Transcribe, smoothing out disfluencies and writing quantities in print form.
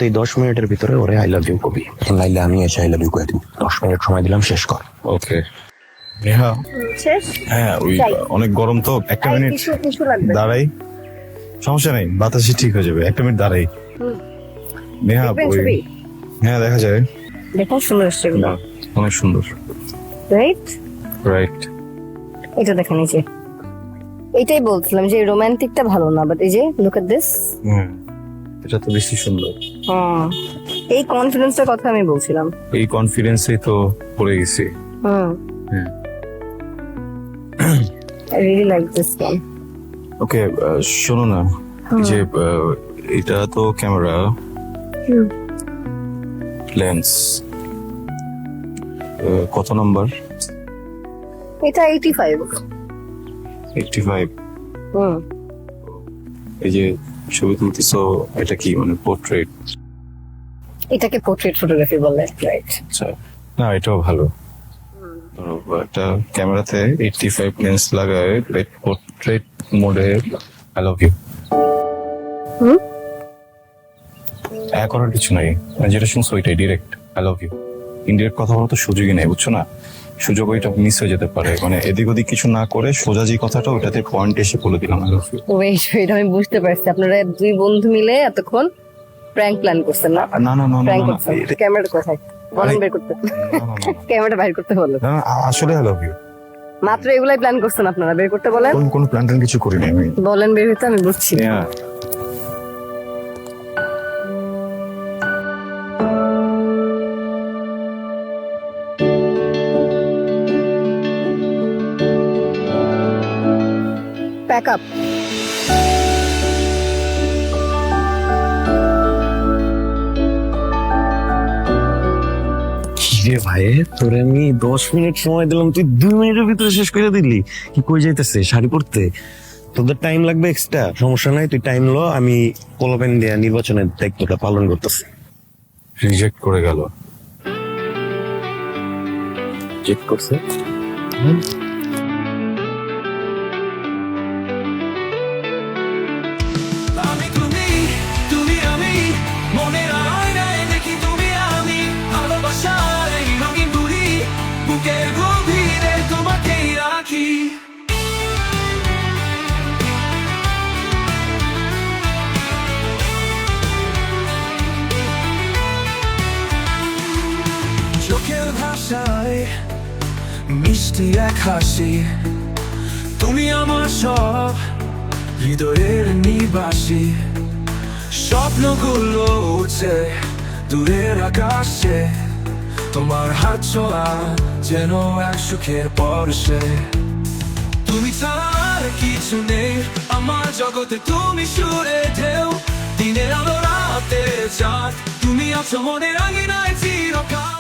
এই 10 মিনিটের ভিতরে ওরে আই লাভ ইউ কবি, নাইলে আমি এসে আই লাভ ইউ করে দিব। 10 মিনিট সময় দিলাম, শেষ কর। ওকে নেহা। শেষ? হ্যাঁ ওই যাই। অনেক গরম তো, একটা আর মিনিট কিছু লাগবে? দাঁড়াই, সমস্যা নেই, বাতাসে ঠিক হয়ে যাবে, একটা মিনিট দাঁড়াই। নেহা দেখবেন ওই ছবি? হ্যাঁ দেখা যায়। দেখুন সুন্দর এসছে এগুলো। অনেক সুন্দর, রাইট? রাইট। এটা দেখেন, এই যে এইটাই বলছিলাম যে রোমান্টিকটা ভালো না, বাট এই যে লুক এট দিস। এটা তো বেশি সুন্দর। এই কনফিডেন্সটার কথা আমি বলছিলাম। এই কনফিডেন্সেই তো পড়ে গেছি। হুম, হ্যাঁ। I really like this one. Okay শোনো না, এই যে এটা তো ক্যামেরা, লেন্স কত নাম্বার? এটা 85। 85। হুম, এই যে ছবি তুলতেছো, এটা কি মানে পোর্ট্রেট? এটাকে পোর্ট্রেট ফটোগ্রাফি বলে, রাইট? আচ্ছা, না এটাও ভালো। ধরো একটা ক্যামেরাতে 85 লেন্স লাগায় পোর্ট্রেট মোডে আই লাভ ইউ হুম, করার কিছু নাই, মানে যেটা শুনছো ওইটাই direct I love you. Indirect কথা বলার তো সুযোগই নেই, বুঝছো না? সুযোগ ওইটা মিস হয়ে যেতে পারে, মানে এদিক ওদিক কিছু না করে সোজা যে কথাটা ওটাতে পয়েন্ট এসে বলে দিলাম আই লাভ ইউ। ওয়েট আমি বুঝতে পারছি, আপনারা দুই বন্ধু মিলে এতক্ষণ প্র্যাঙ্ক প্ল্যান করছেন না? না না না না প্র্যাঙ্ক না, করছেন। এটা- ক্যামেরাটা কোথায়? বলেন বের করতে। না, না, না, না। ক্যামেরাটা বাইর করতে বলো। না, আসলে আই লাভ ইউ। মাত্র এগুলাই প্ল্যান করছেন আপনারা, বের করতে বলেন। কোনো প্ল্যান ট্যান কিছু করিনি আমি। বলেন বের হইতে, আমি বুঝছি। Yeah. Pack up. কিরে ভাই, তোরে আমি 10 মিনিট সময় দিলাম, তুই 2 মিনিটের ভিতরে শেষ করে দিলি। কি কই যাইতেছে? শাড়ি পরতে? তোদের টাইম লাগবে এক্সট্রা, সমস্যা নাই, তুই টাইম লো, আমি পোলাপেন দিয়ে নির্বাচনের দায়িত্বটা পালন করতেছি। রিজেক্ট করে গেল। চেক করছে। আমি তুমি, তুমি আমি, মনের আয়নায় দেখি তুমি আমি, ভালোবাসার এই রঙিন ঘুড়ি, বুকের গভীরে তোমাকেই রাখি। চোখের ভাষায় মিষ্টি এক হাসি, তুমি আমার সব হৃদয়ের নিবাসী। স্বপ্নগুলো উঠছে দূরের আকাশে, তোমার হাত ছোঁয়া যেন এক সুখের পরশে। তুমি ছাড়া আর কিছু নেই আমার জগতে, তুমি সুরে ঢেউ, দিনের আলো রাতে চাঁদ, তুমি আছো মনের আঙিনায় চিরকাল।